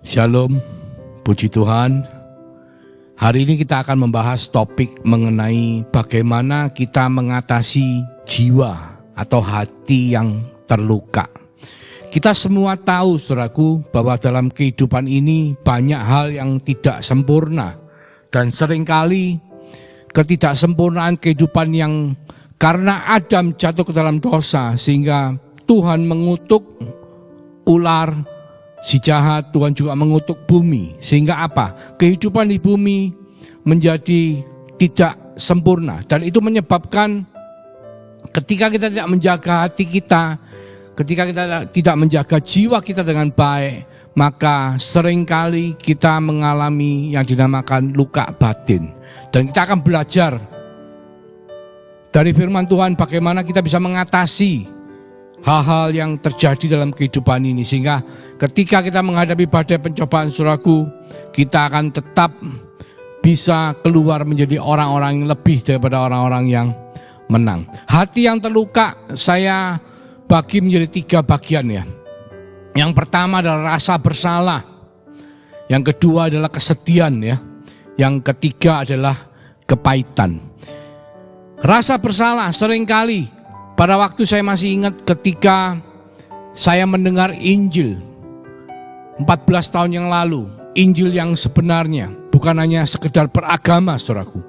Shalom, puji Tuhan. Hari ini kita akan membahas topik mengenai bagaimana kita mengatasi jiwa atau hati yang terluka. Kita semua tahu, saudaraku, bahwa dalam kehidupan ini banyak hal yang tidak sempurna. Dan seringkali ketidaksempurnaan kehidupan yang karena Adam jatuh ke dalam dosa, sehingga Tuhan mengutuk ular, si jahat, Tuhan juga mengutuk bumi. Sehingga apa? Kehidupan di bumi menjadi tidak sempurna. Dan itu menyebabkan ketika kita tidak menjaga hati kita, ketika kita tidak menjaga jiwa kita dengan baik, maka seringkali kita mengalami yang dinamakan luka batin. Dan kita akan belajar dari firman Tuhan bagaimana kita bisa mengatasi hal-hal yang terjadi dalam kehidupan ini, sehingga ketika kita menghadapi badai pencobaan, saudaraku, kita akan tetap bisa keluar menjadi orang-orang yang lebih daripada orang-orang yang menang. Hati yang terluka saya bagi menjadi 3 bagian ya. Yang pertama adalah rasa bersalah, yang kedua adalah kesedihan ya, yang ketiga adalah kepahitan. Rasa bersalah seringkali pada waktu saya masih ingat ketika saya mendengar Injil 14 tahun yang lalu, Injil yang sebenarnya, bukan hanya sekedar beragama, saudaraku.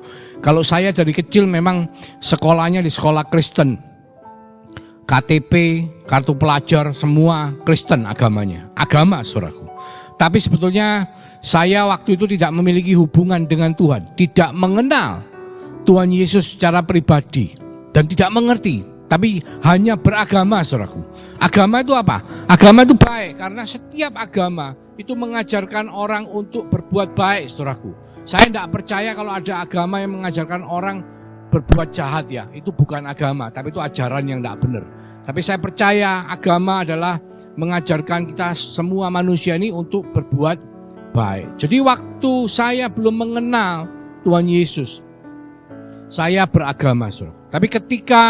Kalau saya dari kecil memang sekolahnya di sekolah Kristen, KTP, kartu pelajar, semua Kristen agamanya, agama, saudaraku. Tapi sebetulnya saya waktu itu tidak memiliki hubungan dengan Tuhan, tidak mengenal Tuhan Yesus secara pribadi dan tidak mengerti. Tapi hanya beragama, saudaraku. Agama itu apa? Agama itu baik, karena setiap agama itu mengajarkan orang untuk berbuat baik, saudaraku. Saya tidak percaya kalau ada agama yang mengajarkan orang berbuat jahat ya. Itu bukan agama, tapi itu ajaran yang tidak benar. Tapi saya percaya agama adalah mengajarkan kita semua manusia ini untuk berbuat baik. Jadi waktu saya belum mengenal Tuhan Yesus, saya beragama, saudaraku. Tapi ketika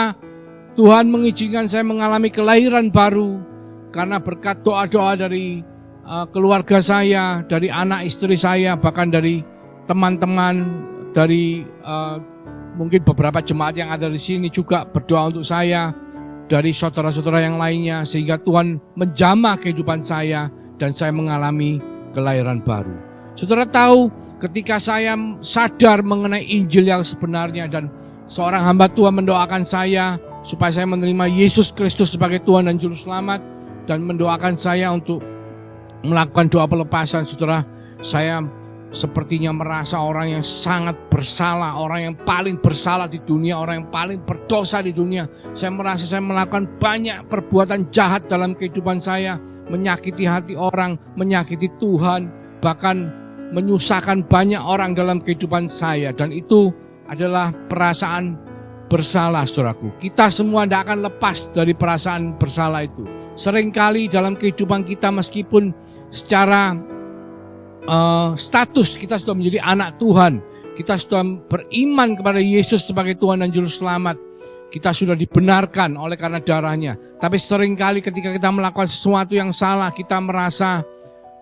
Tuhan mengizinkan saya mengalami kelahiran baru karena berkat doa-doa dari keluarga saya, dari anak istri saya, bahkan dari teman-teman, dari mungkin beberapa jemaat yang ada di sini juga berdoa untuk saya, dari saudara-saudara yang lainnya, sehingga Tuhan menjamah kehidupan saya dan saya mengalami kelahiran baru. Saudara tahu, ketika saya sadar mengenai Injil yang sebenarnya dan seorang hamba Tuhan mendoakan saya supaya saya menerima Yesus Kristus sebagai Tuhan dan Juru Selamat, dan mendoakan saya untuk melakukan doa pelepasan, saudara, saya sepertinya merasa orang yang sangat bersalah, orang yang paling bersalah di dunia, orang yang paling berdosa di dunia. Saya merasa saya melakukan banyak perbuatan jahat dalam kehidupan saya, menyakiti hati orang, menyakiti Tuhan, bahkan menyusahkan banyak orang dalam kehidupan saya. Dan itu adalah perasaan bersalah, saudaraku. Kita semua tidak akan lepas dari perasaan bersalah itu. Seringkali dalam kehidupan kita, meskipun secara status kita sudah menjadi anak Tuhan, kita sudah beriman kepada Yesus sebagai Tuhan dan Juru Selamat, kita sudah dibenarkan oleh karena darahnya. Tapi seringkali ketika kita melakukan sesuatu yang salah, kita merasa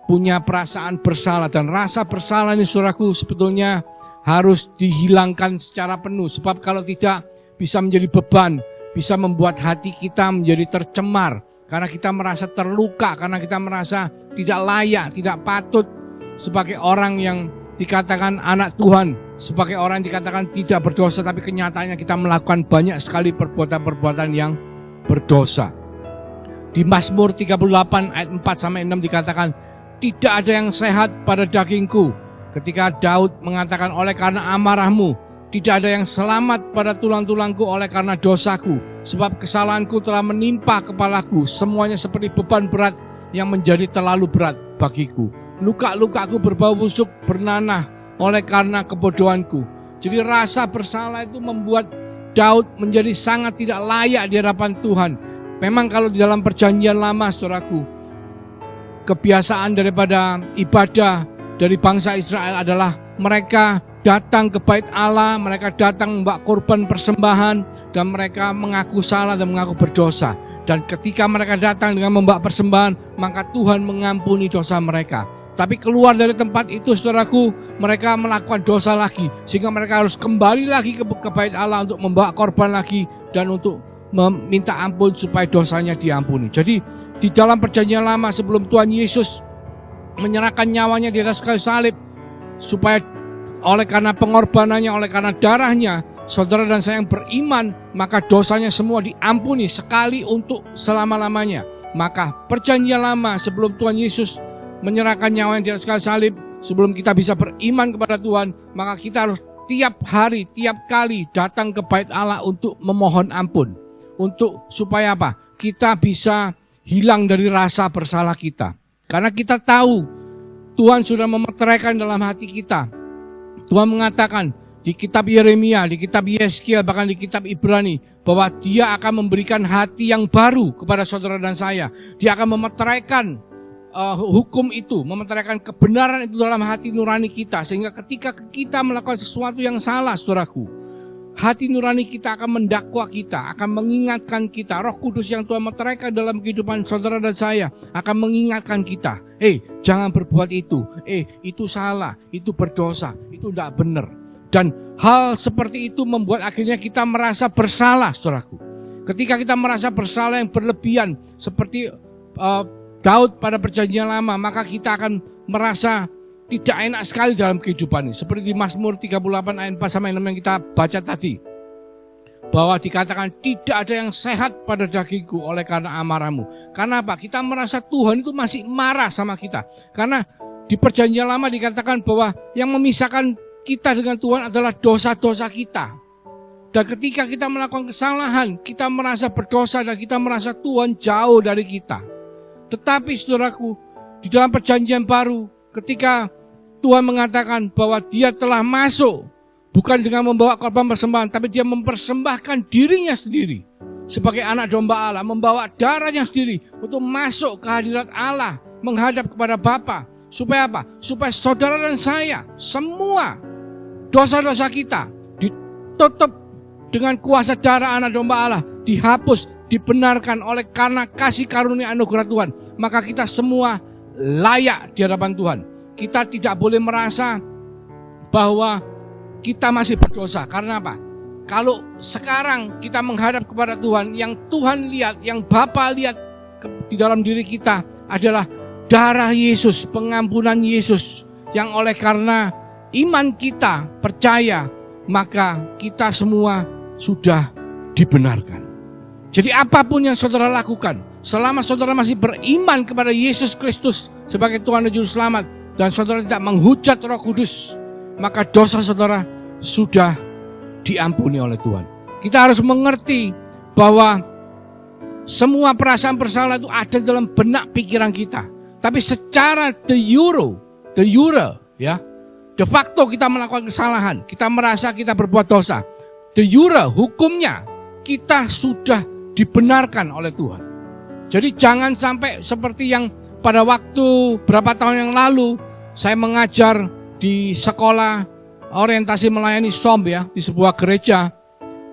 punya perasaan bersalah. Dan rasa bersalah ini, saudaraku, sebetulnya harus dihilangkan secara penuh. Sebab kalau tidak, bisa menjadi beban, bisa membuat hati kita menjadi tercemar. Karena kita merasa terluka, karena kita merasa tidak layak, tidak patut sebagai orang yang dikatakan anak Tuhan, sebagai orang yang dikatakan tidak berdosa, tapi kenyataannya kita melakukan banyak sekali perbuatan-perbuatan yang berdosa. Di Mazmur 38 ayat 4-6 dikatakan, tidak ada yang sehat pada dagingku. Ketika Daud mengatakan, oleh karena amarahmu, tidak ada yang selamat pada tulang-tulangku oleh karena dosaku. Sebab kesalahanku telah menimpa kepalaku. Semuanya seperti beban berat yang menjadi terlalu berat bagiku. Luka-lukaku berbau busuk bernanah oleh karena kebodohanku. Jadi rasa bersalah itu membuat Daud menjadi sangat tidak layak di hadapan Tuhan. Memang kalau di dalam perjanjian lama, saudaraku, kebiasaan daripada ibadah dari bangsa Israel adalah mereka datang ke bait Allah, mereka datang membawa korban persembahan, dan mereka mengaku salah dan mengaku berdosa. Dan ketika mereka datang dengan membawa persembahan, maka Tuhan mengampuni dosa mereka. Tapi keluar dari tempat itu, saudaraku, mereka melakukan dosa lagi. Sehingga mereka harus kembali lagi ke bait Allah untuk membawa korban lagi dan untuk meminta ampun supaya dosanya diampuni. Jadi di dalam perjanjian lama sebelum Tuhan Yesus menyerahkan nyawanya di atas kayu salib, supaya oleh karena pengorbanannya, oleh karena darahnya, saudara dan saya yang beriman, maka dosanya semua diampuni sekali untuk selama-lamanya. Maka perjanjian lama sebelum Tuhan Yesus menyerahkan nyawanya di atas kayu salib, sebelum kita bisa beriman kepada Tuhan, maka kita harus tiap hari, tiap kali datang ke bait Allah untuk memohon ampun. Untuk supaya apa? Kita bisa hilang dari rasa bersalah kita. Karena kita tahu Tuhan sudah memeteraikan dalam hati kita. Tuhan mengatakan di kitab Yeremia, di kitab Yeskiel, bahkan di kitab Ibrani, bahwa Dia akan memberikan hati yang baru kepada saudara dan saya. Dia akan memeteraikan hukum itu, memeteraikan kebenaran itu dalam hati nurani kita. Sehingga ketika kita melakukan sesuatu yang salah, saudaraku, hati nurani kita akan mendakwa kita, akan mengingatkan kita. Roh Kudus yang Tuhan meteraikan dalam kehidupan saudara dan saya akan mengingatkan kita. Jangan berbuat itu. Itu salah, itu berdosa, itu tidak benar. Dan hal seperti itu membuat akhirnya kita merasa bersalah, saudaraku. Ketika kita merasa bersalah yang berlebihan, seperti Daud pada perjanjian lama, maka kita akan merasa tidak enak sekali dalam kehidupan ini. Seperti di Mazmur 38 ayat 4 sampai 6 yang kita baca tadi. Bahwa dikatakan tidak ada yang sehat pada dagingku oleh karena amarahmu. Karena apa? Kita merasa Tuhan itu masih marah sama kita. Karena di perjanjian lama dikatakan bahwa yang memisahkan kita dengan Tuhan adalah dosa-dosa kita. Dan ketika kita melakukan kesalahan, kita merasa berdosa dan kita merasa Tuhan jauh dari kita. Tetapi saudaraku, di dalam perjanjian baru, ketika Tuhan mengatakan bahwa Dia telah masuk, bukan dengan membawa korban persembahan, tapi Dia mempersembahkan dirinya sendiri sebagai anak domba Allah, membawa darahnya sendiri untuk masuk ke hadirat Allah, menghadap kepada Bapa. Supaya apa? Supaya saudara dan saya, semua dosa-dosa kita ditutup dengan kuasa darah anak domba Allah, dihapus, dibenarkan oleh karena kasih karunia anugerah Tuhan. Maka kita semua layak di hadapan Tuhan. Kita tidak boleh merasa bahwa kita masih berdosa. Karena apa? Kalau sekarang kita menghadap kepada Tuhan, yang Tuhan lihat, yang Bapa lihat di dalam diri kita adalah darah Yesus, pengampunan Yesus, yang oleh karena iman kita percaya, maka kita semua sudah dibenarkan. Jadi apapun yang saudara lakukan, selama saudara masih beriman kepada Yesus Kristus sebagai Tuhan dan Juru Selamat, dan saudara tidak menghujat Roh Kudus, maka dosa saudara sudah diampuni oleh Tuhan. Kita harus mengerti bahwa semua perasaan bersalah itu ada dalam benak pikiran kita. Tapi secara de facto kita melakukan kesalahan, kita merasa kita berbuat dosa. De jure, hukumnya kita sudah dibenarkan oleh Tuhan. Jadi jangan sampai seperti yang pada waktu berapa tahun yang lalu saya mengajar di sekolah orientasi melayani SOM di sebuah gereja.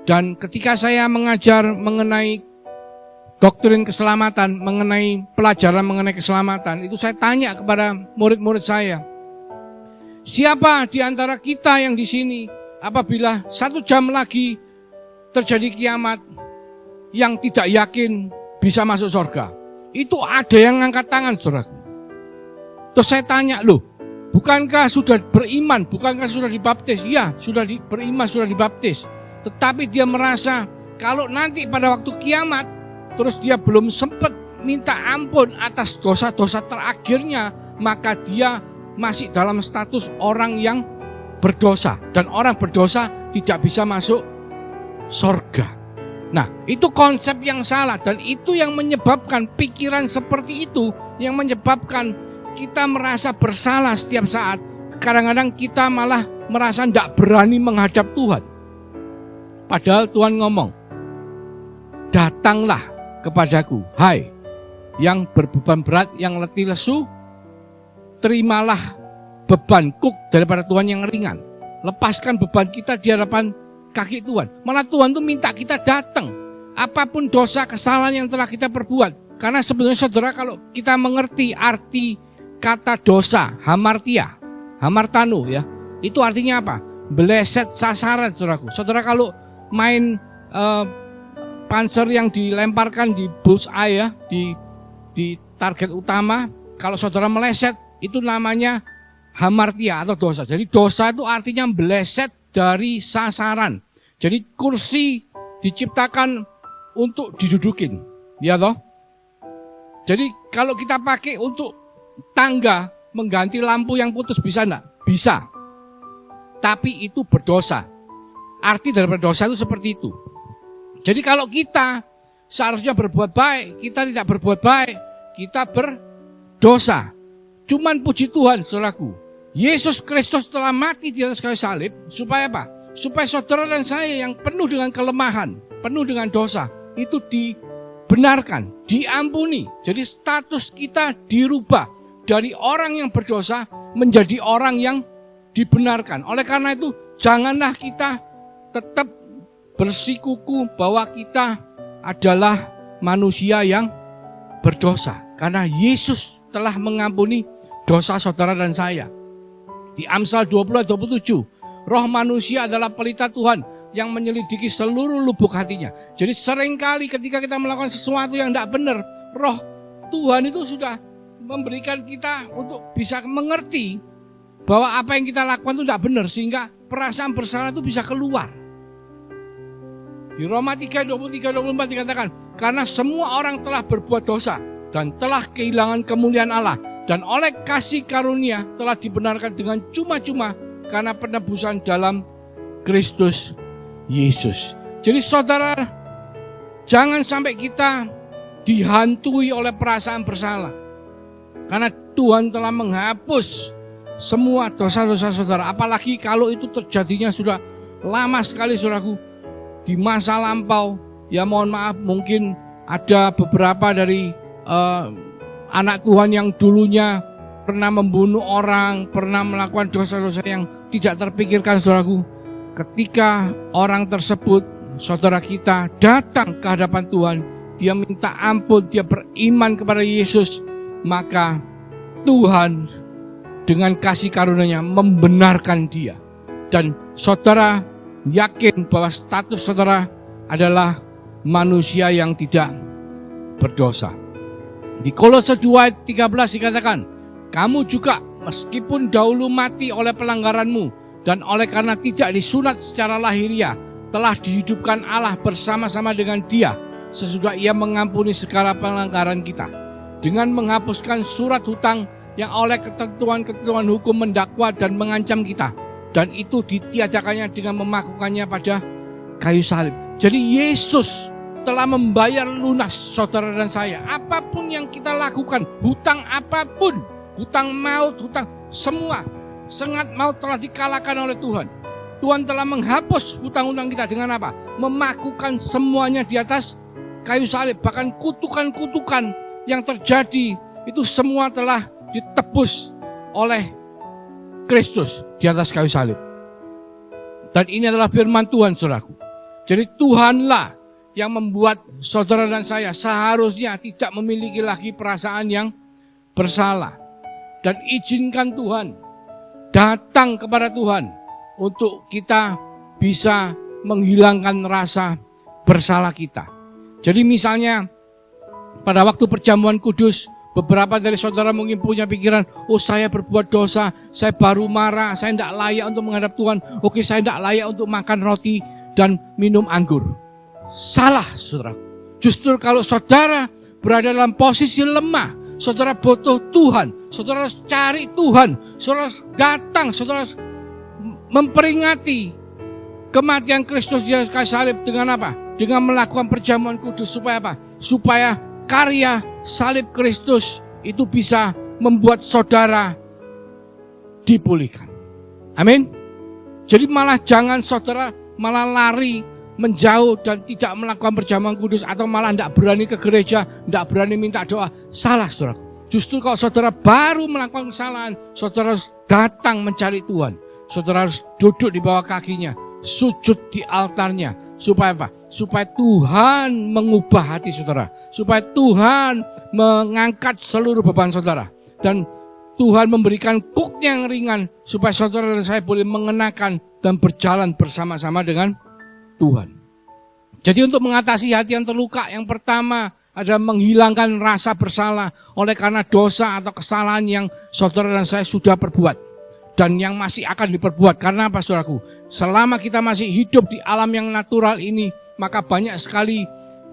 Dan ketika saya mengajar mengenai doktrin keselamatan, mengenai pelajaran mengenai keselamatan, itu saya tanya kepada murid-murid saya, siapa di antara kita yang di sini apabila 1 jam lagi terjadi kiamat yang tidak yakin bisa masuk surga? Itu ada yang ngangkat tangan, saudaraku. Terus saya tanya, loh, bukankah sudah beriman, bukankah sudah dibaptis? Ya, sudah beriman, sudah dibaptis. Tetapi dia merasa kalau nanti pada waktu kiamat, terus dia belum sempat minta ampun atas dosa-dosa terakhirnya, maka dia masih dalam status orang yang berdosa. Dan orang berdosa tidak bisa masuk surga. Nah, itu konsep yang salah, dan itu yang menyebabkan pikiran seperti itu, yang menyebabkan kita merasa bersalah setiap saat. Kadang-kadang kita malah merasa tidak berani menghadap Tuhan. Padahal Tuhan ngomong, datanglah kepadaku, hai yang berbeban berat, yang letih lesu, terimalah bebanku daripada Tuhan yang ringan. Lepaskan beban kita di hadapan kaki Tuhan. Malah Tuhan tuh minta kita datang. apapun dosa kesalahan yang telah kita perbuat. Karena sebenarnya saudara, kalau kita mengerti arti kata dosa, hamartano ya, itu artinya apa? Meleset sasaran, saudaraku. Saudara kalau main panser yang dilemparkan di bullseye ya, di target utama, kalau saudara meleset, itu namanya hamartia atau dosa. Jadi dosa itu artinya meleset dari sasaran. Jadi kursi diciptakan untuk didudukin, ya toh? Jadi kalau kita pakai untuk tangga mengganti lampu yang putus, bisa enggak? Bisa. Tapi itu berdosa. Arti dari berdosa itu seperti itu. Jadi kalau kita seharusnya berbuat baik, kita tidak berbuat baik, kita berdosa. Cuman puji Tuhan, saudaraku, Yesus Kristus telah mati di atas kayu salib, supaya apa? Supaya saudara dan saya yang penuh dengan kelemahan, penuh dengan dosa, itu dibenarkan, diampuni. Jadi status kita dirubah dari orang yang berdosa menjadi orang yang dibenarkan. Oleh karena itu, janganlah kita tetap bersikuku bahwa kita adalah manusia yang berdosa. Karena Yesus telah mengampuni dosa saudara dan saya. Di Amsal 20:27, roh manusia adalah pelita Tuhan yang menyelidiki seluruh lubuk hatinya. Jadi seringkali ketika kita melakukan sesuatu yang tidak benar, roh Tuhan itu sudah memberikan kita untuk bisa mengerti bahwa apa yang kita lakukan itu tidak benar, sehingga perasaan bersalah itu bisa keluar. Di Roma 3:23-24 dikatakan, karena semua orang telah berbuat dosa dan telah kehilangan kemuliaan Allah, dan oleh kasih karunia telah dibenarkan dengan cuma-cuma karena penebusan dalam Kristus Yesus. Jadi saudara, jangan sampai kita dihantui oleh perasaan bersalah. Karena Tuhan telah menghapus semua dosa-dosa saudara. Apalagi kalau itu terjadinya sudah lama sekali, saudaraku. Di masa lampau, ya mohon maaf, mungkin ada beberapa dari anak Tuhan yang dulunya pernah membunuh orang, pernah melakukan dosa-dosa yang tidak terpikirkan, saudaraku. Ketika orang tersebut, saudara kita, datang ke hadapan Tuhan, dia minta ampun, dia beriman kepada Yesus, maka Tuhan dengan kasih karunia-Nya membenarkan dia. Dan saudara yakin bahwa status saudara adalah manusia yang tidak berdosa. Di Kolose 2:13 dikatakan, kamu juga meskipun dahulu mati oleh pelanggaranmu dan oleh karena tidak disunat secara lahiriah, telah dihidupkan Allah bersama-sama dengan Dia sesudah Ia mengampuni segala pelanggaran kita, dengan menghapuskan surat hutang yang oleh ketentuan-ketentuan hukum mendakwa dan mengancam kita, dan itu ditiadakannya dengan memakukannya pada kayu salib. Jadi Yesus telah membayar lunas saudara dan saya. Apapun yang kita lakukan, hutang apapun, hutang maut, hutang semua, sengat maut telah dikalahkan oleh Tuhan. Tuhan telah menghapus hutang-hutang kita dengan apa? Memakukan semuanya di atas kayu salib. Bahkan kutukan-kutukan yang terjadi itu semua telah ditebus oleh Kristus di atas kayu salib. Dan ini adalah firman Tuhan, saudaraku. Jadi Tuhanlah yang membuat saudara dan saya seharusnya tidak memiliki lagi perasaan yang bersalah. Dan izinkan Tuhan, datang kepada Tuhan untuk kita bisa menghilangkan rasa bersalah kita. Jadi misalnya pada waktu perjamuan kudus, beberapa dari saudara mungkin punya pikiran, oh saya berbuat dosa, saya baru marah, saya tidak layak untuk menghadap Tuhan, oke saya tidak layak untuk makan roti dan minum anggur. Salah, saudara. Justru kalau saudara berada dalam posisi lemah, saudara butuh Tuhan, saudara harus cari Tuhan, saudara harus datang, saudara harus memperingati kematian Kristus di atas kayu salib dengan apa? Dengan melakukan perjamuan kudus. Supaya apa? Supaya karya salib Kristus itu bisa membuat saudara dipulihkan. Amin. Jadi malah jangan saudara malah lari menjauh dan tidak melakukan perjamuan kudus, atau malah tidak berani ke gereja, tidak berani minta doa. Salah, saudara. Justru kalau saudara baru melakukan kesalahan, saudara harus datang mencari Tuhan. Saudara harus duduk di bawah kakinya, sujud di altarnya, Supaya apa? Supaya Tuhan mengubah hati saudara. Supaya Tuhan mengangkat seluruh beban saudara. Dan Tuhan memberikan kuk yang ringan supaya saudara dan saya boleh mengenakan dan berjalan bersama-sama dengan Tuhan. Jadi untuk mengatasi hati yang terluka, yang pertama adalah menghilangkan rasa bersalah oleh karena dosa atau kesalahan yang saudara dan saya sudah perbuat. Dan yang masih akan diperbuat. Karena apa saudaraku? Selama kita masih hidup di alam yang natural ini, maka banyak sekali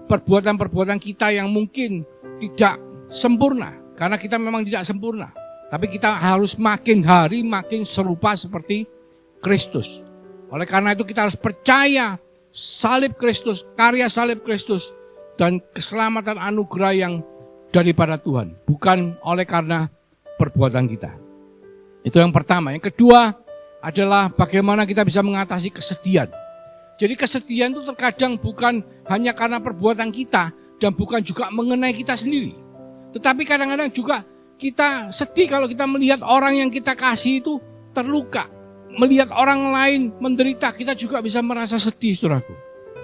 perbuatan-perbuatan kita yang mungkin tidak sempurna. Karena kita memang tidak sempurna. Tapi kita harus makin hari makin serupa seperti Kristus. Oleh karena itu kita harus percaya salib Kristus, karya salib Kristus, dan keselamatan anugerah yang daripada Tuhan. Bukan oleh karena perbuatan kita. Itu yang pertama. Yang kedua adalah bagaimana kita bisa mengatasi kesedihan. Jadi kesedihan itu terkadang bukan hanya karena perbuatan kita dan bukan juga mengenai kita sendiri. Tetapi kadang-kadang juga kita sedih kalau kita melihat orang yang kita kasih itu terluka. Melihat orang lain menderita, kita juga bisa merasa sedih, saudaraku.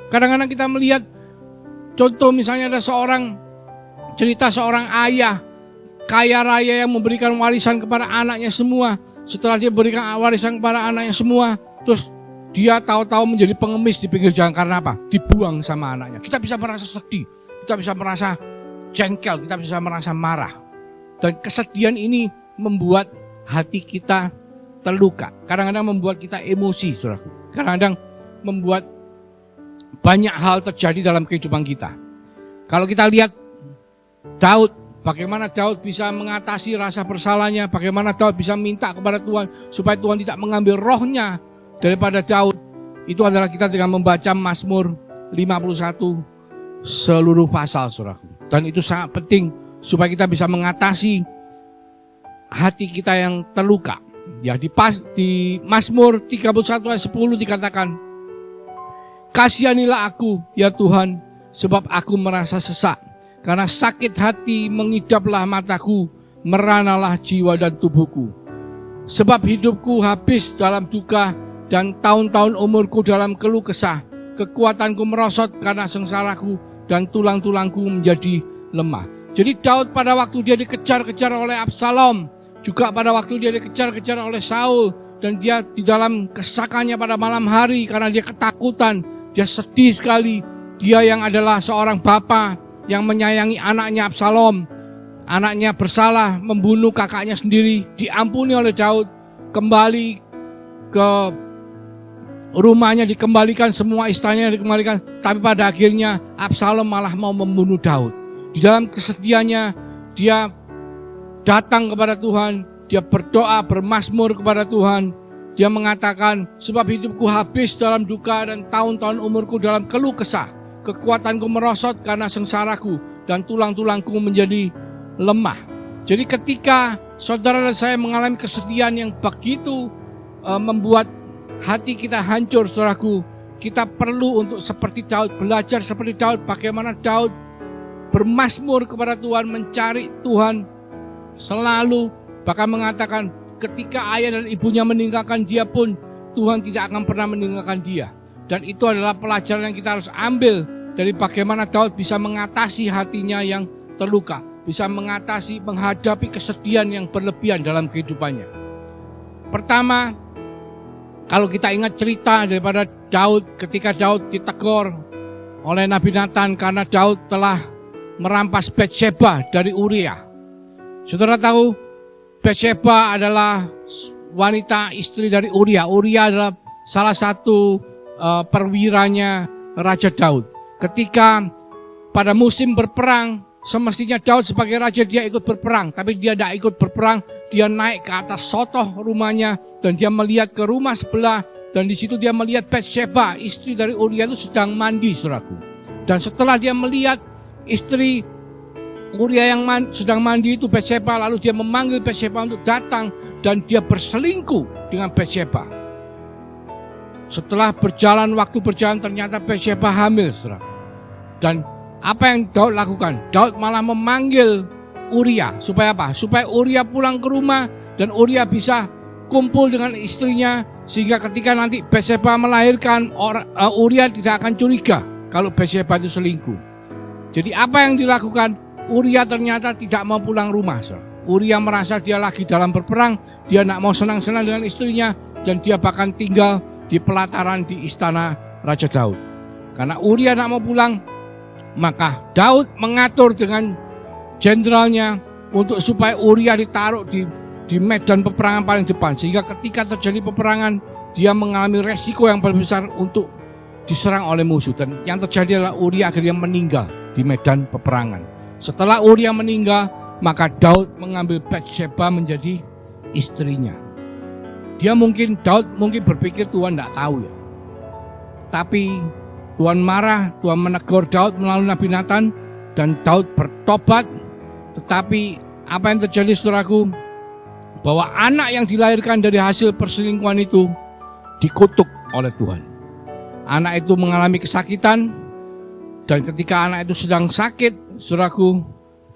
Kadang-kadang kita melihat, contoh misalnya ada cerita seorang ayah kaya raya yang memberikan warisan kepada anaknya semua. Setelah dia berikan warisan kepada anaknya semua, terus dia tahu-tahu menjadi pengemis di pinggir jalan karena apa? Dibuang sama anaknya. Kita bisa merasa sedih, kita bisa merasa jengkel, kita bisa merasa marah. Dan kesedihan ini membuat hati kita terluka. Kadang-kadang membuat kita emosi, saudaraku. Kadang-kadang membuat banyak hal terjadi dalam kehidupan kita. Kalau kita lihat Daud, bagaimana Daud bisa mengatasi rasa bersalahnya, bagaimana Daud bisa minta kepada Tuhan supaya Tuhan tidak mengambil rohnya daripada Daud. Itu adalah kita dengan membaca Mazmur 51 seluruh pasal, saudaraku. Dan itu sangat penting supaya kita bisa mengatasi hati kita yang terluka. Ya, di Mazmur 31 ayat 10 dikatakan, "Kasihanilah aku, ya Tuhan, sebab aku merasa sesak. Karena sakit hati mengidaplah mataku, meranalah jiwa dan tubuhku. Sebab hidupku habis dalam duka dan tahun-tahun umurku dalam keluh kesah. Kekuatanku merosot karena sengsaraku dan tulang-tulangku menjadi lemah." Jadi Daud pada waktu dia dikejar-kejar oleh Absalom, juga pada waktu dia dikejar-kejar oleh Saul, dan dia di dalam kesakannya pada malam hari karena dia ketakutan, dia sedih sekali. Dia yang adalah seorang bapa yang menyayangi anaknya Absalom, anaknya bersalah membunuh kakaknya sendiri, diampuni oleh Daud, kembali ke rumahnya, dikembalikan semua istananya dikembalikan, tapi pada akhirnya Absalom malah mau membunuh Daud. Di dalam kesedihannya dia datang kepada Tuhan, dia berdoa, bermazmur kepada Tuhan. Dia mengatakan, "Sebab hidupku habis dalam duka dan tahun-tahun umurku dalam keluh kesah. Kekuatanku merosot karena sengsaraku dan tulang-tulangku menjadi lemah." Jadi ketika saudara dan saya mengalami kesedihan yang begitu membuat hati kita hancur, saudaraku, kita perlu untuk seperti Daud, belajar seperti Daud, bagaimana Daud bermazmur kepada Tuhan, mencari Tuhan selalu, bahkan mengatakan ketika ayah dan ibunya meninggalkan dia pun Tuhan tidak akan pernah meninggalkan dia. Dan itu adalah pelajaran yang kita harus ambil dari bagaimana Daud bisa mengatasi hatinya yang terluka, bisa menghadapi kesedihan yang berlebihan dalam kehidupannya. Pertama, kalau kita ingat cerita daripada Daud, ketika Daud ditegur oleh Nabi Nathan karena Daud telah merampas Batsheba dari Uria. Saudara tahu, Batsheba adalah wanita istri dari Uria. Uria adalah salah satu perwiranya Raja Daud. Ketika pada musim berperang, semestinya Daud sebagai raja dia ikut berperang, tapi dia tidak ikut berperang. Dia naik ke atas sotoh rumahnya dan dia melihat ke rumah sebelah, dan di situ dia melihat Batsheba, istri dari Uria itu sedang mandi, saudaraku. Dan setelah dia melihat istri Uria yang sedang mandi itu, Batsheba, lalu dia memanggil Batsheba untuk datang dan dia berselingkuh dengan Batsheba. Setelah waktu berjalan ternyata Batsheba hamil, saudara. Dan apa yang Daud lakukan? Daud malah memanggil Uria supaya apa? Supaya Uria pulang ke rumah dan Uria bisa berkumpul dengan istrinya, sehingga ketika nanti Batseba melahirkan, Uria tidak akan curiga kalau Batseba itu selingkuh. Jadi apa yang dilakukan? Uria ternyata tidak mau pulang rumah. Uria merasa dia lagi dalam berperang, dia tidak mau senang-senang dengan istrinya, dan dia bahkan tinggal di pelataran di istana Raja Daud. Karena Uria tidak mau pulang, maka Daud mengatur dengan jenderalnya untuk supaya Uria ditaruh di medan peperangan paling depan, sehingga ketika terjadi peperangan dia mengalami resiko yang paling besar untuk diserang oleh musuh. Dan yang terjadi adalah Uria akhirnya meninggal di medan peperangan. Setelah Uria meninggal, maka Daud mengambil Batseba menjadi istrinya. Daud mungkin berpikir Tuhan tidak tahu ya. Tapi Tuhan marah, Tuhan menegur Daud melalui Nabi Nathan, dan Daud bertobat. Tetapi apa yang terjadi, saudaraku? Bahwa anak yang dilahirkan dari hasil perselingkuhan itu dikutuk oleh Tuhan. Anak itu mengalami kesakitan, dan ketika anak itu sedang sakit, saudaraku,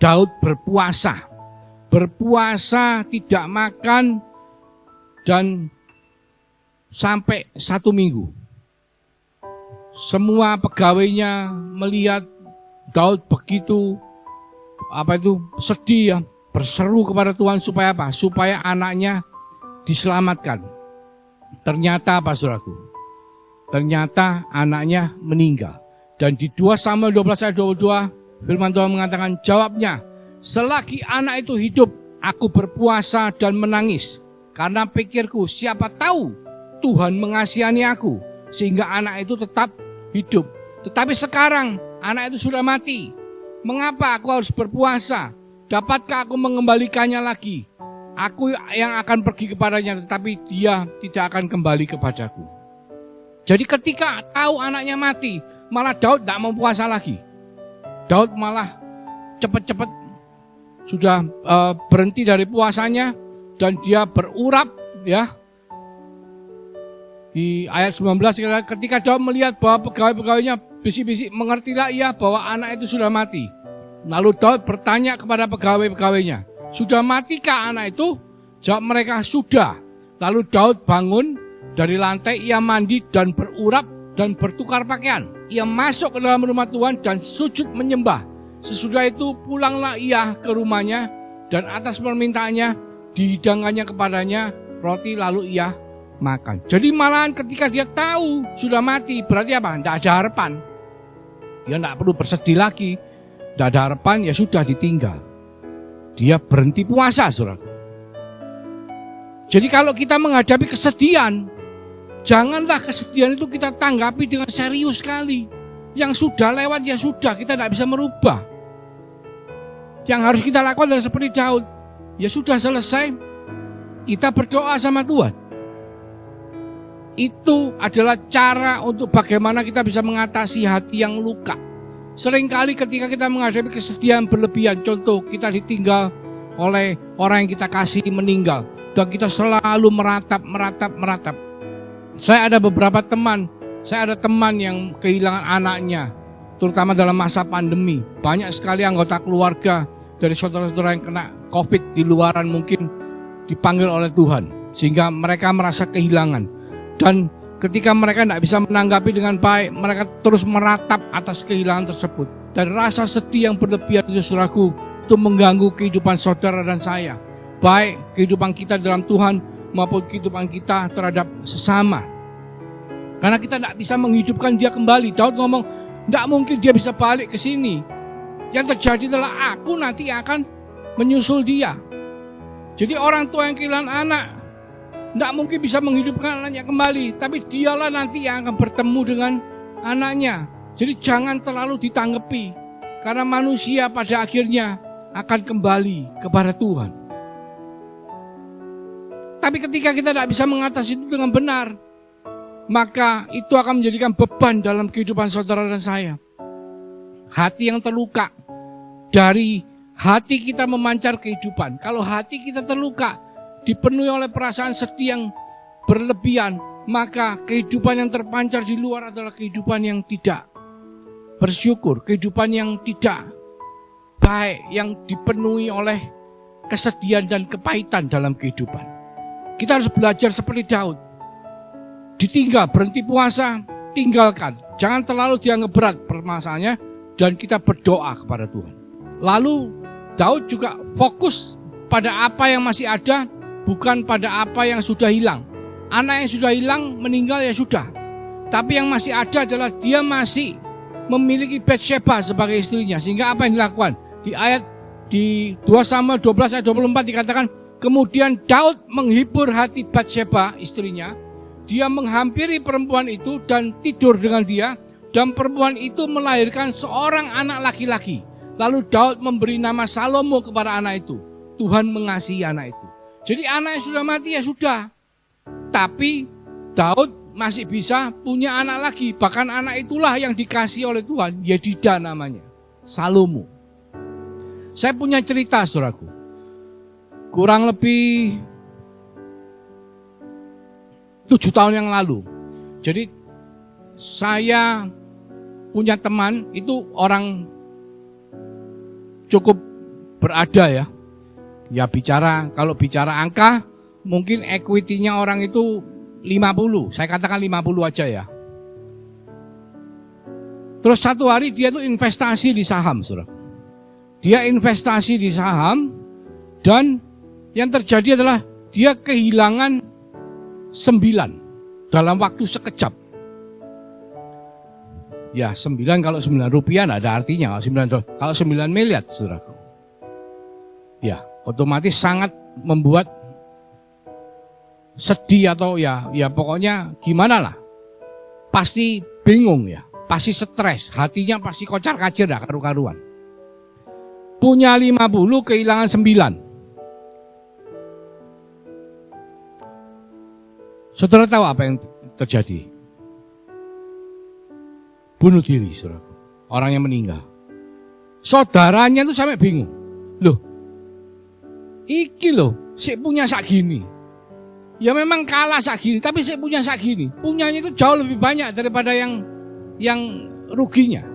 Daud berpuasa. Berpuasa, tidak makan, dan sampai 1 minggu. Semua pegawainya melihat Daud begitu sedih ya, berseru kepada Tuhan supaya apa? Supaya anaknya diselamatkan. Ternyata apa, saudaraku? Ternyata anaknya meninggal. Dan di 2 Samuel 12 ayat 22, firman Tuhan mengatakan, jawabnya, selagi anak itu hidup, aku berpuasa dan menangis. Karena pikirku, siapa tahu Tuhan mengasihani aku, sehingga anak itu tetap hidup. Tetapi sekarang anak itu sudah mati. Mengapa aku harus berpuasa? Dapatkah aku mengembalikannya lagi? Aku yang akan pergi kepadanya, tetapi dia tidak akan kembali kepadaku. Jadi ketika tahu anaknya mati, malah Daud tidak mau puasa lagi. Daud malah cepat-cepat sudah berhenti dari puasanya, dan dia berurap ya. Di ayat 19, ketika Daud melihat bahwa pegawai-pegawainya bisik-bisik, mengertilah ia bahwa anak itu sudah mati. Lalu Daud bertanya kepada pegawai-pegawainya, sudah matikah anak itu? Jawab mereka, sudah. Lalu Daud bangun dari lantai, ia mandi dan berurap dan bertukar pakaian. Ia masuk ke dalam rumah Tuhan dan sujud menyembah. Sesudah itu pulanglah ia ke rumahnya, dan atas permintaannya dihidangkannya kepadanya roti, lalu ia makan. Jadi malahan ketika dia tahu sudah mati, berarti apa? Tidak ada harapan. Dia tidak perlu bersedih lagi. Tidak ada harapan, ya sudah, ditinggal. Dia berhenti puasa, saudara. Jadi kalau kita menghadapi kesedihan, janganlah kesedihan itu kita tanggapi dengan serius sekali. Yang sudah lewat ya sudah, kita tidak bisa merubah. Yang harus kita lakukan adalah seperti Daud. Ya sudah selesai, kita berdoa sama Tuhan. Itu adalah cara untuk bagaimana kita bisa mengatasi hati yang luka. Seringkali ketika kita menghadapi kesedihan berlebihan, contoh kita ditinggal oleh orang yang kita kasih meninggal, dan kita selalu meratap. Saya ada teman yang kehilangan anaknya, terutama dalam masa pandemi. Banyak sekali anggota keluarga dari saudara-saudara yang kena COVID di luaran mungkin dipanggil oleh Tuhan, sehingga mereka merasa kehilangan. Dan ketika mereka tidak bisa menanggapi dengan baik, mereka terus meratap atas kehilangan tersebut. Dan rasa sedih yang berlebihan itu, saudaraku, itu mengganggu kehidupan saudara dan saya. Baik kehidupan kita dalam Tuhan maupun kehidupan kita terhadap sesama. Karena kita tidak bisa menghidupkan dia kembali. Daud ngomong, tidak mungkin dia bisa balik ke sini. Yang terjadi adalah aku nanti akan menyusul dia. Jadi orang tua yang kehilangan anak tidak mungkin bisa menghidupkan anaknya kembali, tapi dialah nanti yang akan bertemu dengan anaknya. Jadi jangan terlalu ditanggapi, karena manusia pada akhirnya akan kembali kepada Tuhan. Tapi ketika kita tidak bisa mengatasi itu dengan benar, maka itu akan menjadikan beban dalam kehidupan saudara dan saya. Hati yang terluka, dari hati kita memancar kehidupan. Kalau hati kita terluka, dipenuhi oleh perasaan sedih yang berlebihan, maka kehidupan yang terpancar di luar adalah kehidupan yang tidak bersyukur, kehidupan yang tidak baik, yang dipenuhi oleh kesedihan dan kepahitan dalam kehidupan. Kita harus belajar seperti Daud. Ditinggal, berhenti puasa, tinggalkan. Jangan terlalu dianggap berat permasalahannya, dan kita berdoa kepada Tuhan. Lalu Daud juga fokus pada apa yang masih ada, bukan pada apa yang sudah hilang. Anak yang sudah hilang, meninggal ya sudah. Tapi yang masih ada adalah dia masih memiliki Batsheba sebagai istrinya. Sehingga apa yang dilakukan? Di 2 Samuel 12 ayat 24 dikatakan, kemudian Daud menghibur hati Batsheba istrinya. Dia menghampiri perempuan itu dan tidur dengan dia. Dan perempuan itu melahirkan seorang anak laki-laki. Lalu Daud memberi nama Salomo kepada anak itu. Tuhan mengasihi anak itu. Jadi anak yang sudah mati ya sudah. Tapi Daud masih bisa punya anak lagi. Bahkan anak itulah yang dikasih oleh Tuhan. Yedida namanya. Salomo. Saya punya cerita, saudaraku. Kurang lebih 7 tahun yang lalu. Jadi saya punya teman, itu orang cukup berada ya. Ya kalau bicara angka, mungkin equity-nya orang itu 50. Saya katakan 50 aja ya. Terus satu hari dia tuh investasi di saham, saudara. Dia investasi di saham dan yang terjadi adalah dia kehilangan 9 dalam waktu sekejap. Ya 9 kalau 9 rupiah ada artinya. Kalau 9 miliar, saudaraku. Ya otomatis sangat membuat sedih atau ya pokoknya gimana lah. Pasti bingung ya. Pasti stres. Hatinya pasti kocar-kacir dah karu-karuan. Punya 50, kehilangan 9. Saudara tahu apa yang terjadi? Bunuh diri, saudara. Orang yang meninggal. Saudaranya itu sampai bingung. Loh, iki loh, si punya sak gini. Ya memang kalah sak gini, tapi si punya sak gini. Punyanya itu jauh lebih banyak daripada yang ruginya.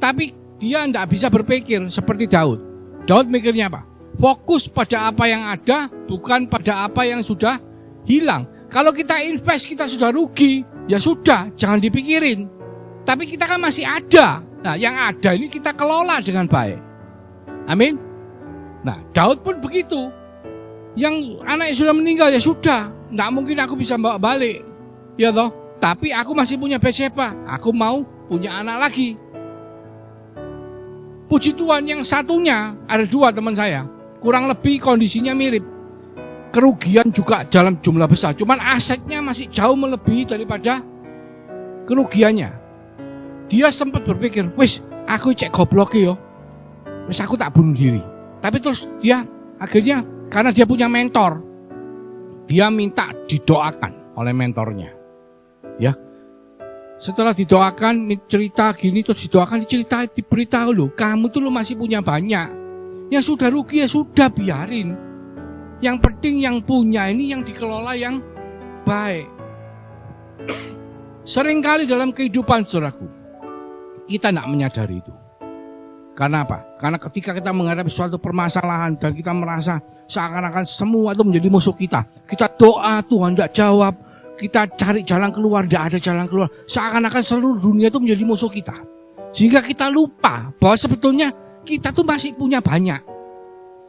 Tapi dia tidak bisa berpikir seperti Daud. Daud mikirnya apa? Fokus pada apa yang ada, bukan pada apa yang sudah hilang. Kalau kita invest, kita sudah rugi, ya sudah, jangan dipikirin. Tapi kita kan masih ada. Nah, yang ada ini kita kelola dengan baik. Amin. Nah, Daud pun begitu. Yang anaknya sudah meninggal, ya sudah, tidak mungkin aku bisa bawa balik. Ya toh? Tapi aku masih punya Batsheba. Aku mau punya anak lagi. Puji Tuhan, yang satunya, ada 2 teman saya, kurang lebih kondisinya mirip. Kerugian juga dalam jumlah besar, cuman asetnya masih jauh melebihi daripada kerugiannya. Dia sempat berpikir, wis aku cek goblok yo, wis aku tak bunuh diri. Tapi terus dia akhirnya, karena dia punya mentor, dia minta didoakan oleh mentornya. Ya. Setelah didoakan, cerita gini, terus didoakan, diberitahu loh, kamu tuh lo masih punya banyak. Yang sudah rugi ya sudah, biarin. Yang penting yang punya ini yang dikelola yang baik. Seringkali dalam kehidupan, saudaraku, kita tidak menyadari itu. Karena apa? Karena ketika kita menghadapi suatu permasalahan dan kita merasa seakan-akan semua itu menjadi musuh kita. Kita doa, Tuhan tidak jawab. Kita cari jalan keluar, tidak ada jalan keluar. Seakan-akan seluruh dunia itu menjadi musuh kita. Sehingga kita lupa bahwa sebetulnya kita tuh masih punya banyak.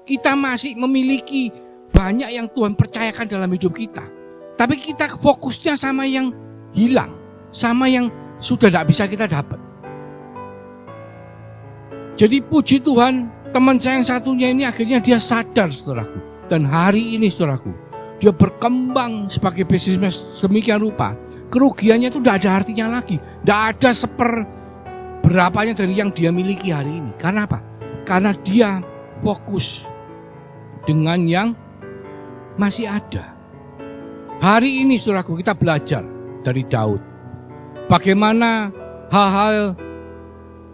Kita masih memiliki banyak yang Tuhan percayakan dalam hidup kita. Tapi kita fokusnya sama yang hilang. Sama yang sudah tidak bisa kita dapat. Jadi puji Tuhan, teman saya yang satunya ini akhirnya dia sadar, saudaraku. Dan hari ini, saudaraku, dia berkembang sebagai bisnismen sedemikian rupa. Kerugiannya itu tidak ada artinya lagi. Tidak ada seperberapanya dari yang dia miliki hari ini. Karena apa? Karena dia fokus dengan yang masih ada. Hari ini, saudaraku, kita belajar dari Daud. Bagaimana hal-hal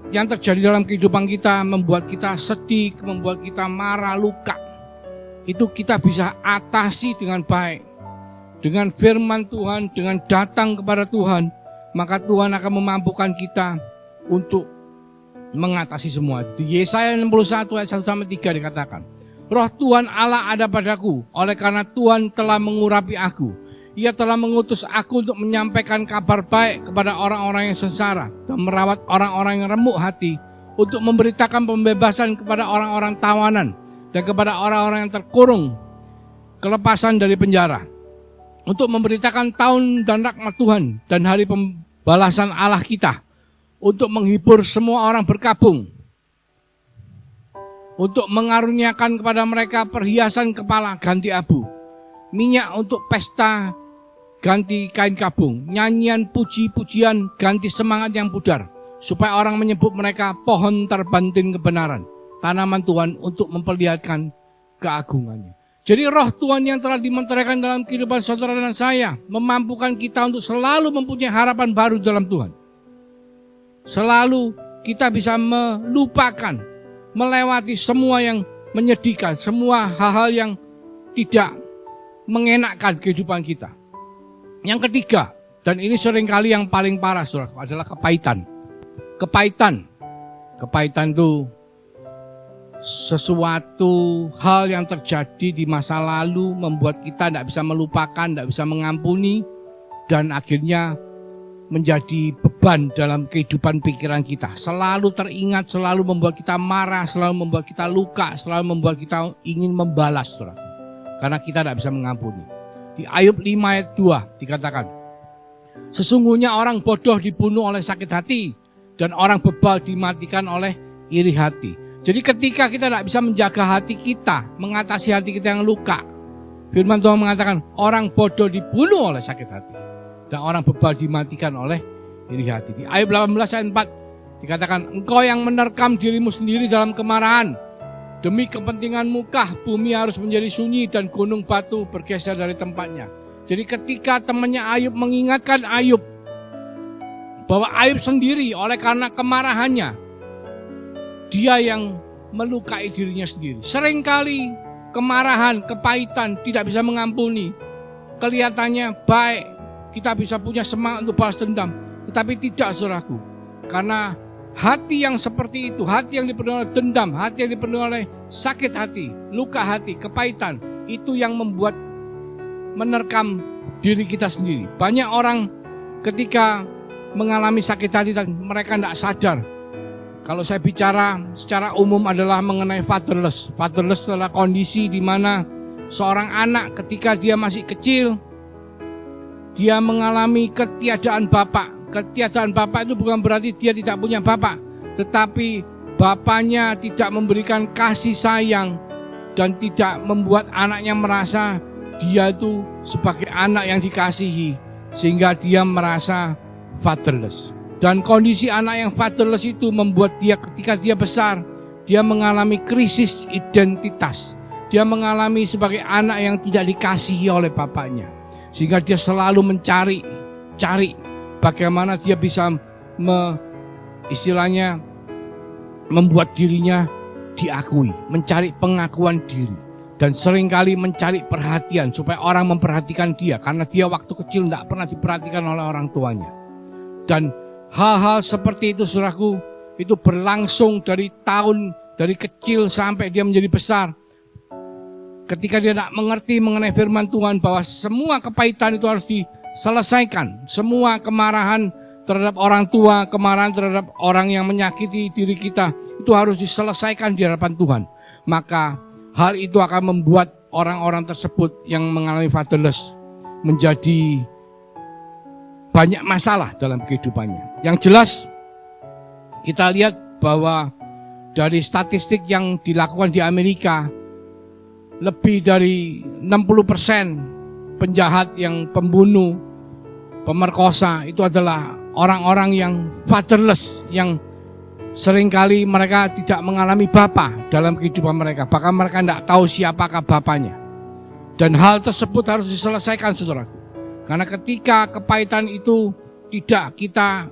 yang terjadi dalam kehidupan kita membuat kita sedih, membuat kita marah, luka. Itu kita bisa atasi dengan baik. Dengan firman Tuhan, dengan datang kepada Tuhan, maka Tuhan akan memampukan kita untuk mengatasi semua. Di Yesaya 61 ayat 1-3 dikatakan, Roh Tuhan Allah ada padaku, oleh karena Tuhan telah mengurapi aku. Ia telah mengutus aku untuk menyampaikan kabar baik kepada orang-orang yang sengsara dan merawat orang-orang yang remuk hati, untuk memberitakan pembebasan kepada orang-orang tawanan dan kepada orang-orang yang terkurung kelepasan dari penjara, untuk memberitakan tahun dan rahmat Tuhan dan hari pembalasan Allah kita, untuk menghibur semua orang berkabung, untuk mengaruniakan kepada mereka perhiasan kepala ganti abu, minyak untuk pesta ganti kain kabung, nyanyian puji-pujian ganti semangat yang pudar, supaya orang menyebut mereka pohon terbanting kebenaran, tanaman Tuhan untuk memperlihatkan keagungannya. Jadi roh Tuhan yang telah dimenteraikan dalam kehidupan saudara dan saya memampukan kita untuk selalu mempunyai harapan baru dalam Tuhan. Selalu kita bisa melupakan, melewati semua yang menyedihkan, semua hal-hal yang tidak mengenakkan kehidupan kita. Yang ketiga, dan ini seringkali yang paling parah saudara, adalah kepahitan. Kepahitan itu sesuatu hal yang terjadi di masa lalu membuat kita tidak bisa melupakan, tidak bisa mengampuni, dan akhirnya menjadi beban dalam kehidupan pikiran kita. Selalu teringat, selalu membuat kita marah, selalu membuat kita luka, selalu membuat kita ingin membalas, saudara. Karena kita tidak bisa mengampuni. Di Ayub 5 ayat 2 dikatakan, sesungguhnya orang bodoh dibunuh oleh sakit hati, dan orang bebal dimatikan oleh iri hati. Jadi ketika kita tidak bisa menjaga hati kita, mengatasi hati kita yang luka, firman Tuhan mengatakan, orang bodoh dibunuh oleh sakit hati, dan orang bebal dimatikan oleh iri hati. Di Ayub 18 ayat 4 dikatakan, engkau yang menerkam dirimu sendiri dalam kemarahan, demi kepentinganmu kah bumi harus menjadi sunyi dan gunung batu bergeser dari tempatnya. Jadi ketika temannya Ayub mengingatkan Ayub bahwa Ayub sendiri oleh karena kemarahannya, dia yang melukai dirinya sendiri. Seringkali kemarahan, kepahitan, tidak bisa mengampuni. Kelihatannya baik, kita bisa punya semangat untuk balas dendam, tetapi tidak, saudaraku. Karena hati yang seperti itu, hati yang dipenuhi oleh dendam, hati yang dipenuhi oleh sakit hati, luka hati, kepahitan, itu yang membuat menerkam diri kita sendiri. Banyak orang ketika mengalami sakit hati dan mereka tidak sadar. Kalau saya bicara secara umum adalah mengenai fatherless. Fatherless adalah kondisi di mana seorang anak ketika dia masih kecil, dia mengalami ketiadaan bapak. Ketiadaan bapak itu bukan berarti dia tidak punya bapak, tetapi bapaknya tidak memberikan kasih sayang dan tidak membuat anaknya merasa dia itu sebagai anak yang dikasihi, sehingga dia merasa fatherless. Dan kondisi anak yang fatherless itu membuat dia ketika dia besar, dia mengalami krisis identitas. Dia mengalami sebagai anak yang tidak dikasihi oleh bapaknya, sehingga dia selalu mencari bagaimana dia bisa istilahnya membuat dirinya diakui, mencari pengakuan diri. Dan seringkali mencari perhatian supaya orang memperhatikan dia, karena dia waktu kecil tidak pernah diperhatikan oleh orang tuanya. Dan hal-hal seperti itu, saudaraku, itu berlangsung dari kecil sampai dia menjadi besar. Ketika dia tidak mengerti mengenai firman Tuhan bahwa semua kepahitan itu harus diselesaikan. Semua kemarahan terhadap orang tua, kemarahan terhadap orang yang menyakiti diri kita, itu harus diselesaikan di hadapan Tuhan. Maka hal itu akan membuat orang-orang tersebut yang mengalami fatherless menjadi banyak masalah dalam kehidupannya. Yang jelas kita lihat bahwa dari statistik yang dilakukan di Amerika, lebih dari 60% penjahat yang pembunuh, pemerkosa itu adalah orang-orang yang fatherless, yang seringkali mereka tidak mengalami bapa dalam kehidupan mereka. Bahkan mereka tidak tahu siapakah bapaknya. Dan hal tersebut harus diselesaikan, saudaraku. Karena ketika kepahitan itu tidak kita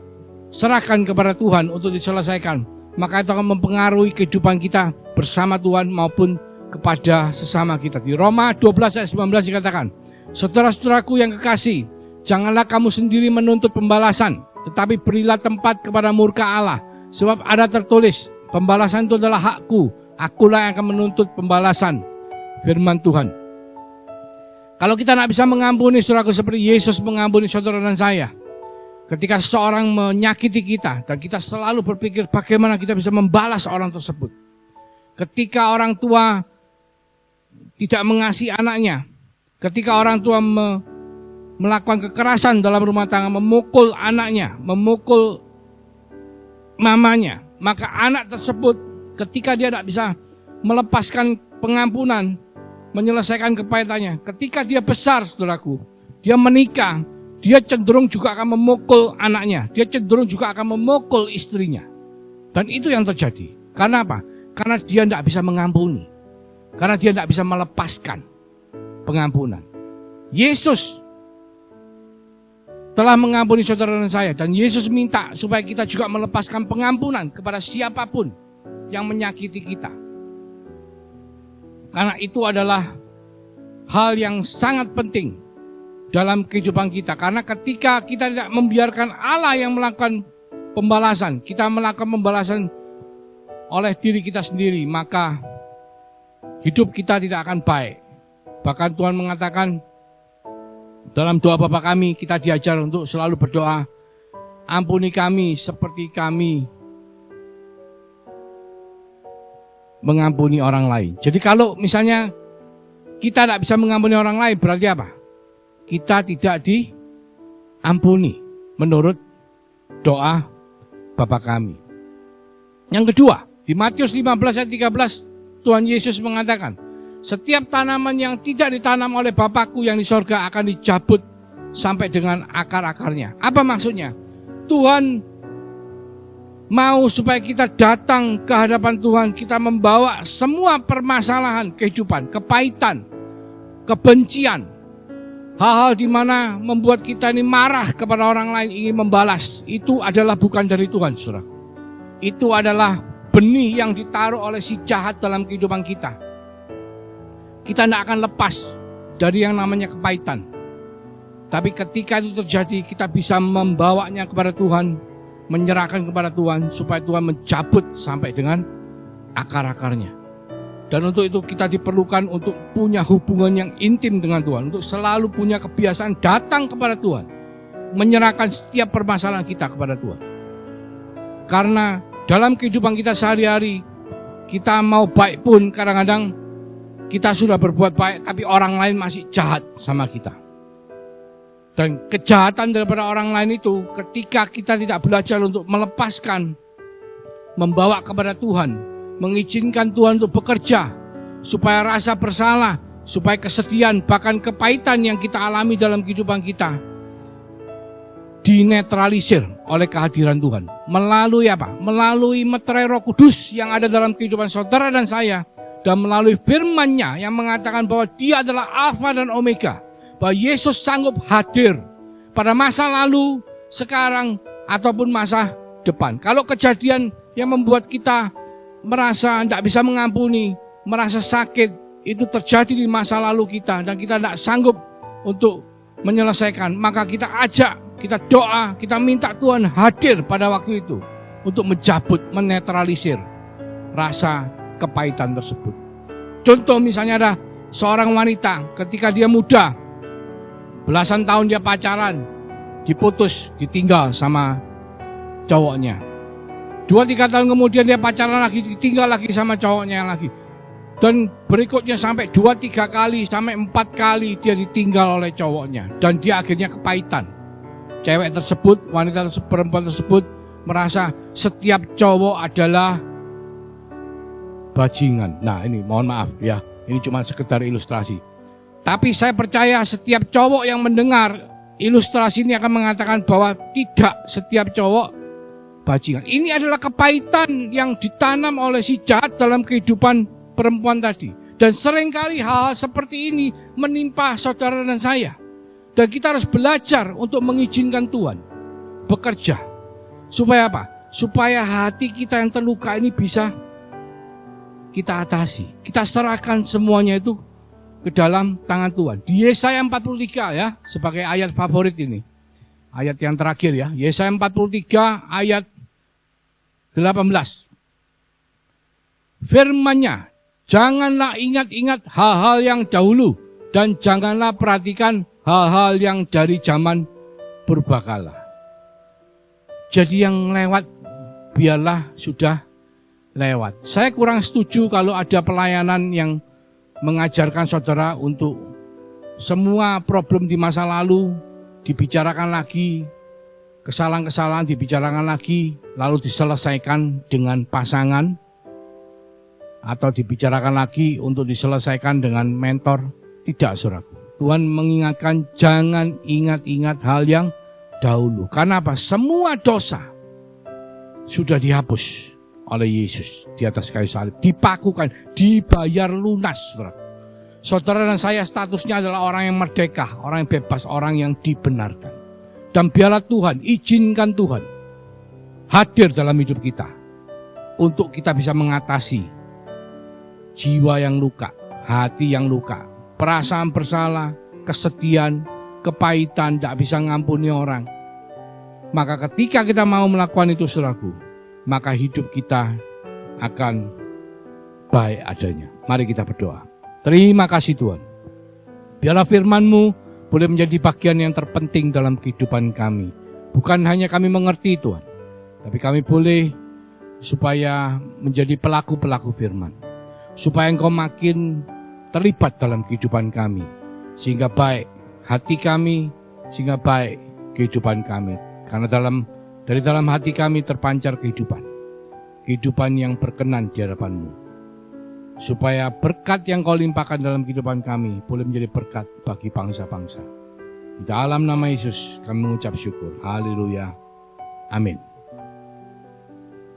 serahkan kepada Tuhan untuk diselesaikan, maka itu akan mempengaruhi kehidupan kita bersama Tuhan maupun kepada sesama kita. Di Roma 12 ayat 19 dikatakan, saudara-saudaraku yang kekasih, janganlah kamu sendiri menuntut pembalasan, tetapi berilah tempat kepada murka Allah. Sebab ada tertulis, pembalasan itu adalah hakku, Akulah yang akan menuntut pembalasan. Firman Tuhan. Kalau kita tidak bisa mengampuni saudaraku seperti Yesus mengampuni saudara dan saya. Ketika seseorang menyakiti kita dan kita selalu berpikir bagaimana kita bisa membalas orang tersebut. Ketika orang tua tidak mengasihi anaknya. Ketika orang tua melakukan kekerasan dalam rumah tangga, memukul anaknya, memukul mamanya. Maka anak tersebut ketika dia tidak bisa melepaskan pengampunan, menyelesaikan kepahitannya. Ketika dia besar, saudaraku, dia menikah, dia cenderung juga akan memukul anaknya. Dia cenderung juga akan memukul istrinya. Dan itu yang terjadi. Karena apa? Karena dia tidak bisa mengampuni. Karena dia tidak bisa melepaskan pengampunan. Yesus telah mengampuni saudara dan saya. Dan Yesus minta supaya kita juga melepaskan pengampunan kepada siapapun yang menyakiti kita. Karena itu adalah hal yang sangat penting dalam kehidupan kita. Karena ketika kita tidak membiarkan Allah yang melakukan pembalasan, kita melakukan pembalasan oleh diri kita sendiri, maka hidup kita tidak akan baik. Bahkan Tuhan mengatakan dalam doa Bapa kami, kita diajar untuk selalu berdoa, ampuni kami seperti kami mengampuni orang lain. Jadi kalau misalnya kita tidak bisa mengampuni orang lain, berarti apa? Kita tidak diampuni menurut doa Bapa kami. Yang kedua, di Matius 15 ayat 13, Tuhan Yesus mengatakan, setiap tanaman yang tidak ditanam oleh Bapakku yang di sorga akan dicabut sampai dengan akar-akarnya. Apa maksudnya? Tuhan mau supaya kita datang ke hadapan Tuhan, kita membawa semua permasalahan kehidupan, kepahitan, kebencian, hal-hal di mana membuat kita ini marah kepada orang lain, ingin membalas. Itu adalah bukan dari Tuhan, saudara. Itu adalah benih yang ditaruh oleh si jahat dalam kehidupan kita. Kita tidak akan lepas dari yang namanya kepahitan. Tapi ketika itu terjadi, kita bisa membawanya kepada Tuhan, menyerahkan kepada Tuhan, supaya Tuhan mencabut sampai dengan akar-akarnya. Dan untuk itu kita diperlukan untuk punya hubungan yang intim dengan Tuhan. Untuk selalu punya kebiasaan datang kepada Tuhan. Menyerahkan setiap permasalahan kita kepada Tuhan. Karena dalam kehidupan kita sehari-hari, kita mau baik pun kadang-kadang kita sudah berbuat baik, tapi orang lain masih jahat sama kita. Dan kejahatan daripada orang lain itu, ketika kita tidak belajar untuk melepaskan, membawa kepada Tuhan, mengizinkan Tuhan untuk bekerja, supaya rasa bersalah, supaya kesedihan, bahkan kepahitan yang kita alami dalam kehidupan kita, dinetralisir oleh kehadiran Tuhan. Melalui apa? Melalui meterai Roh Kudus yang ada dalam kehidupan saudara dan saya, dan melalui firman-Nya yang mengatakan bahwa Dia adalah Alfa dan Omega, bahwa Yesus sanggup hadir pada masa lalu, sekarang, ataupun masa depan. Kalau kejadian yang membuat kita merasa tidak bisa mengampuni, merasa sakit, itu terjadi di masa lalu kita, dan kita tidak sanggup untuk menyelesaikan, maka kita ajak, kita doa, kita minta Tuhan hadir pada waktu itu untuk mencabut, menetralisir rasa kepahitan tersebut. Contoh misalnya ada seorang wanita ketika dia muda, belasan tahun dia pacaran, diputus, ditinggal sama cowoknya. 2-3 tahun kemudian dia pacaran lagi, ditinggal lagi sama cowoknya lagi. Dan berikutnya sampai 2-3 kali, sampai 4 kali dia ditinggal oleh cowoknya. Dan dia akhirnya kepahitan. Cewek tersebut, wanita tersebut, perempuan tersebut merasa setiap cowok adalah bajingan. Nah ini mohon maaf ya, ini cuma sekedar ilustrasi. Tapi saya percaya setiap cowok yang mendengar ilustrasi ini akan mengatakan bahwa tidak setiap cowok bajingan. Ini adalah kepahitan yang ditanam oleh si jahat dalam kehidupan perempuan tadi. Dan seringkali hal seperti ini menimpa saudara dan saya. Dan kita harus belajar untuk mengizinkan Tuhan bekerja. Supaya apa? Supaya hati kita yang terluka ini bisa kita atasi. Kita serahkan semuanya itu ke dalam tangan Tuhan. Di Yesaya 43 ya, sebagai ayat favorit ini. Ayat yang terakhir ya. Yesaya 43 ayat 18. firman-Nya. Janganlah ingat-ingat hal-hal yang dahulu dan janganlah perhatikan hal-hal yang dari zaman purbakala. Jadi yang lewat biarlah sudah lewat. Saya kurang setuju kalau ada pelayanan yang mengajarkan saudara untuk semua problem di masa lalu dibicarakan lagi, kesalahan-kesalahan dibicarakan lagi, lalu diselesaikan dengan pasangan, atau dibicarakan lagi untuk diselesaikan dengan mentor. Tidak, saudaraku. Tuhan mengingatkan jangan ingat-ingat hal yang dahulu. Karena apa? Semua dosa sudah dihapus oleh Yesus di atas kayu salib. Dipakukan, dibayar lunas, saudara. Saudara dan saya statusnya adalah orang yang merdeka, orang yang bebas, orang yang dibenarkan. Dan biarlah Tuhan, izinkan Tuhan hadir dalam hidup kita untuk kita bisa mengatasi jiwa yang luka, hati yang luka, perasaan bersalah, kesedihan, kepahitan, tidak bisa ngampuni orang. Maka ketika kita mau melakukan itu, saudaraku, maka hidup kita akan baik adanya. Mari kita berdoa. Terima kasih Tuhan. Biarlah firman-Mu boleh menjadi bagian yang terpenting dalam kehidupan kami. Bukan hanya kami mengerti Tuhan, tapi kami boleh supaya menjadi pelaku-pelaku firman. Supaya Engkau makin terlibat dalam kehidupan kami. Sehingga baik hati kami, sehingga baik kehidupan kami. Karena dari dalam hati kami terpancar kehidupan. Kehidupan yang berkenan di hadapan-Mu. Supaya berkat yang Kau limpahkan dalam kehidupan kami boleh menjadi berkat bagi bangsa-bangsa. Di dalam nama Yesus kami mengucap syukur. Haleluya. Amin.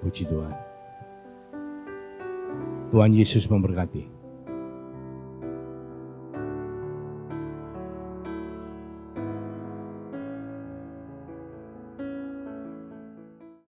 Puji Tuhan. Tuhan Yesus memberkati.